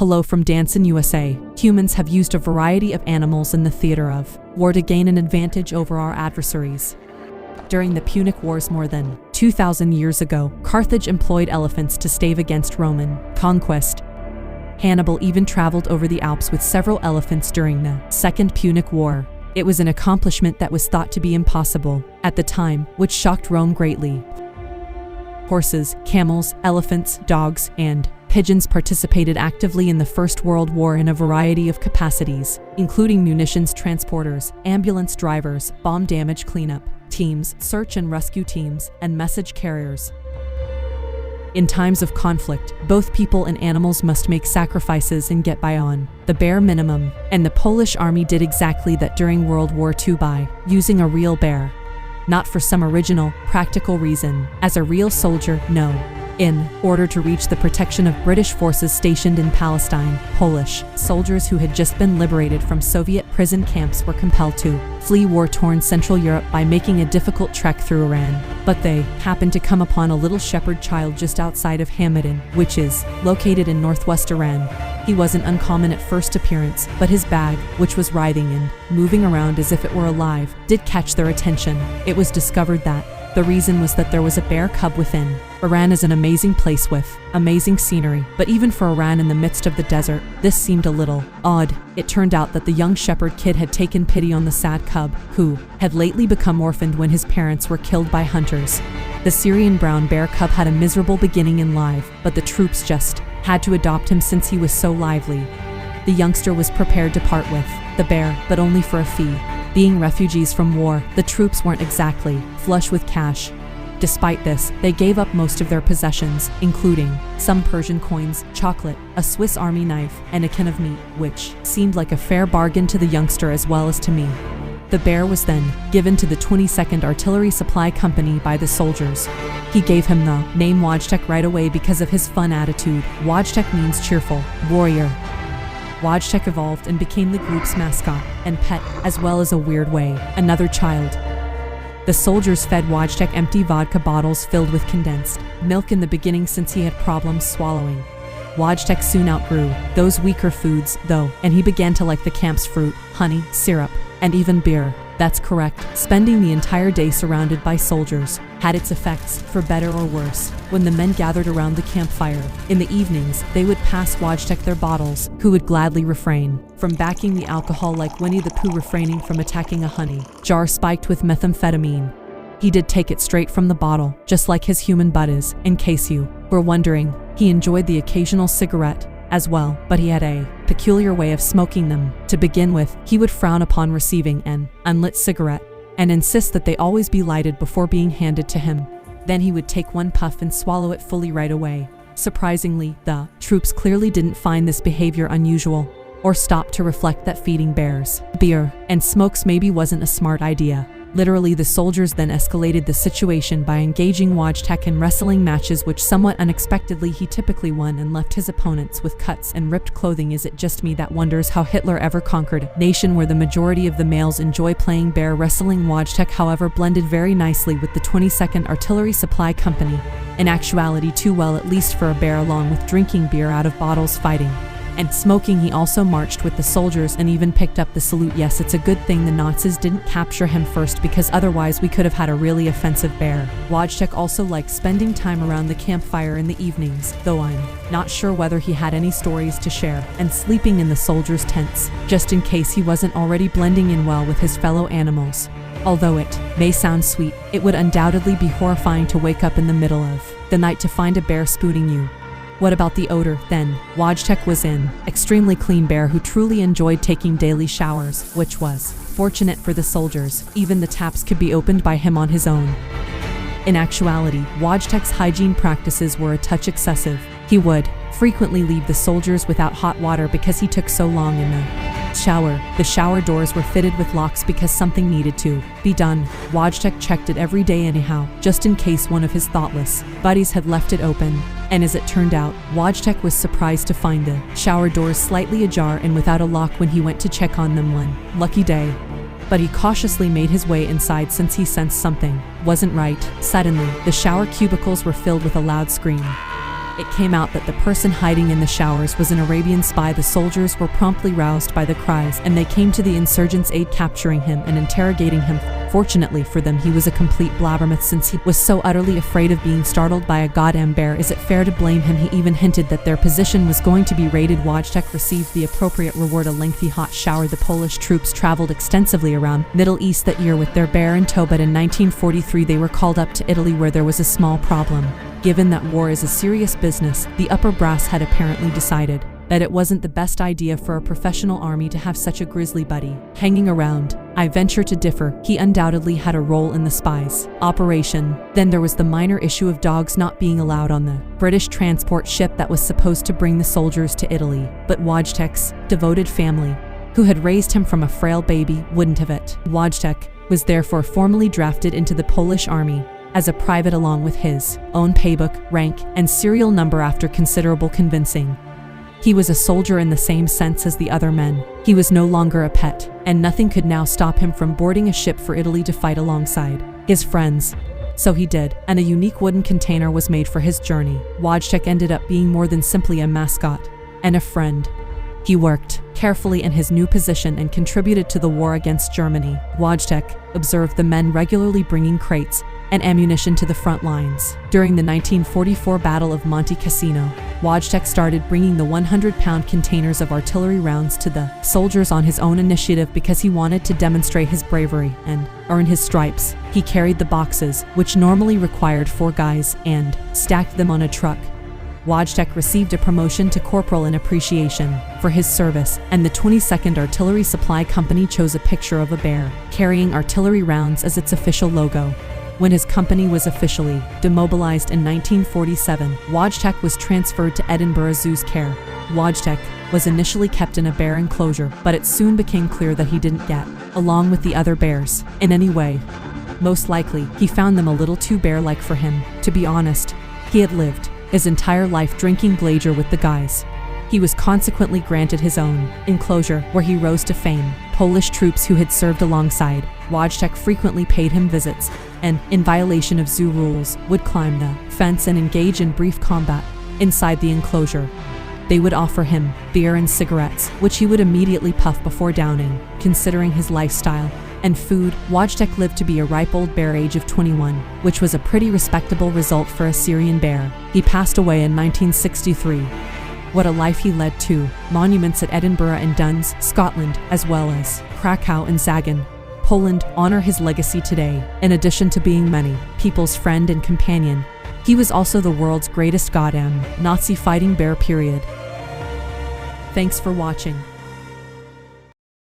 Hello from Danson, USA. Humans have used a variety of animals in the theater of war to gain an advantage over our adversaries. During the Punic Wars more than 2,000 years ago, Carthage employed elephants to stave against Roman conquest. Hannibal even traveled over the Alps with several elephants during the Second Punic War. It was an accomplishment that was thought to be impossible at the time, which shocked Rome greatly. Horses, camels, elephants, dogs, and pigeons participated actively in the First World War in a variety of capacities, including munitions transporters, ambulance drivers, bomb damage cleanup teams, search and rescue teams, and message carriers. In times of conflict, both people and animals must make sacrifices and get by on the bare minimum, and the Polish army did exactly that during World War II by using a real bear. Not for some original, practical reason. As a real soldier, no. In order to reach the protection of British forces stationed in Palestine, Polish soldiers who had just been liberated from Soviet prison camps were compelled to flee war-torn Central Europe by making a difficult trek through Iran. But they happened to come upon a little shepherd child just outside of Hamadan, which is located in northwest Iran. He wasn't uncommon at first appearance, but his bag, which was writhing and moving around as if it were alive, did catch their attention. It was discovered that the reason was that there was a bear cub within. Iran is an amazing place with amazing scenery, but even for Iran in the midst of the desert, this seemed a little odd. It turned out that the young shepherd kid had taken pity on the sad cub, who had lately become orphaned when his parents were killed by hunters. The Syrian brown bear cub had a miserable beginning in life, but the troops just had to adopt him since he was so lively. The youngster was prepared to part with the bear, but only for a fee. Being refugees from war, the troops weren't exactly flush with cash. Despite this, they gave up most of their possessions, including some Persian coins, chocolate, a Swiss Army knife, and a can of meat, which seemed like a fair bargain to the youngster as well as to me. The bear was then given to the 22nd Artillery Supply Company by the soldiers. He gave him the name Wojtek right away because of his fun attitude. Wojtek means cheerful warrior. Wojtek evolved and became the group's mascot and pet, as well as a weird way, another child. The soldiers fed Wojtek empty vodka bottles filled with condensed milk in the beginning since he had problems swallowing. Wojtek soon outgrew those weaker foods, though, and he began to like the camp's fruit, honey, syrup, and even beer. That's correct. Spending the entire day surrounded by soldiers had its effects, for better or worse. When the men gathered around the campfire, in the evenings, they would pass Wojtek their bottles, who would gladly refrain from backing the alcohol like Winnie the Pooh refraining from attacking a honey jar spiked with methamphetamine. He did take it straight from the bottle, just like his human butt is. In case you were wondering, he enjoyed the occasional cigarette as well, but he had a peculiar way of smoking them. To begin with, he would frown upon receiving an unlit cigarette and insist that they always be lighted before being handed to him. Then he would take one puff and swallow it fully right away. Surprisingly, the troops clearly didn't find this behavior unusual or stop to reflect that feeding bears beer and smokes maybe wasn't a smart idea. Literally, the soldiers then escalated the situation by engaging Wojtek in wrestling matches, which somewhat unexpectedly he typically won and left his opponents with cuts and ripped clothing. Is it just me that wonders how Hitler ever conquered a nation where the majority of the males enjoy playing bear wrestling? Wojtek, however, blended very nicely with the 22nd Artillery Supply Company. In actuality, too well, at least for a bear, along with drinking beer out of bottles, fighting and smoking. He also marched with the soldiers and even picked up the salute. Yes, it's a good thing the Nazis didn't capture him first, because otherwise we could have had a really offensive bear. Wojtek also liked spending time around the campfire in the evenings, though I'm not sure whether he had any stories to share, and sleeping in the soldiers' tents, just in case he wasn't already blending in well with his fellow animals. Although it may sound sweet, it would undoubtedly be horrifying to wake up in the middle of the night to find a bear spooning you. What about the odor, then? Wojtek was an extremely clean bear who truly enjoyed taking daily showers, which was fortunate for the soldiers. Even the taps could be opened by him on his own. In actuality, Wojtek's hygiene practices were a touch excessive. He would frequently leave the soldiers without hot water because he took so long in the shower. The shower doors were fitted with locks because something needed to be done. Wojtek checked it every day anyhow, just in case one of his thoughtless buddies had left it open. And as it turned out, Wojtek was surprised to find the shower doors slightly ajar and without a lock when he went to check on them one lucky day. But he cautiously made his way inside since he sensed something wasn't right. Suddenly, the shower cubicles were filled with a loud scream. it came out that the person hiding in the showers was an Arabian spy. The soldiers were promptly roused by the cries, and they came to the insurgents' aid, capturing him and interrogating him. Fortunately for them, he was a complete blabbermouth, since he was so utterly afraid of being startled by a goddamn bear. Is it fair to blame him? He even hinted that their position was going to be raided. Wojtek received the appropriate reward, a lengthy hot shower. The Polish troops traveled extensively around Middle East that year with their bear in tow, but in 1943 they were called up to Italy, where there was a small problem. Given that war is a serious business, the upper brass had apparently decided that it wasn't the best idea for a professional army to have such a grisly buddy hanging around. I venture to differ. He undoubtedly had a role in the spies' operation. Then there was the minor issue of dogs not being allowed on the British transport ship that was supposed to bring the soldiers to Italy. But Wojtek's devoted family, who had raised him from a frail baby, wouldn't have it. Wojtek was therefore formally drafted into the Polish army as a private, along with his own paybook, rank, and serial number. After considerable convincing, he was a soldier in the same sense as the other men. He was no longer a pet, and nothing could now stop him from boarding a ship for Italy to fight alongside his friends. So he did, and a unique wooden container was made for his journey. Wojtek ended up being more than simply a mascot and a friend. He worked carefully in his new position and contributed to the war against Germany. Wojtek observed the men regularly bringing crates and ammunition to the front lines. During the 1944 Battle of Monte Cassino, Wojtek started bringing the 100-pound containers of artillery rounds to the soldiers on his own initiative because he wanted to demonstrate his bravery and earn his stripes. He carried the boxes, which normally required 4 guys, and stacked them on a truck. Wojtek received a promotion to corporal in appreciation for his service, and the 22nd Artillery Supply Company chose a picture of a bear carrying artillery rounds as its official logo. When his company was officially demobilized in 1947, Wojtek was transferred to Edinburgh Zoo's care. Wojtek was initially kept in a bear enclosure, but it soon became clear that he didn't get along with the other bears in any way. Most likely, he found them a little too bear-like for him. To be honest, he had lived his entire life drinking Glacier with the guys. He was consequently granted his own enclosure, where he rose to fame. Polish troops who had served alongside Wojtek frequently paid him visits, and, in violation of zoo rules, would climb the fence and engage in brief combat inside the enclosure. They would offer him beer and cigarettes, which he would immediately puff before downing. Considering his lifestyle and food, Wojtek lived to be a ripe old bear, age of 21, which was a pretty respectable result for a Syrian bear. He passed away in 1963. What a life he led too. Monuments at Edinburgh and Duns, Scotland, as well as Krakow and Zagan, Poland, honor his legacy today. In addition to being many people's friend and companion, he was also the world's greatest goddamn Nazi fighting bear, period. Thanks for watching.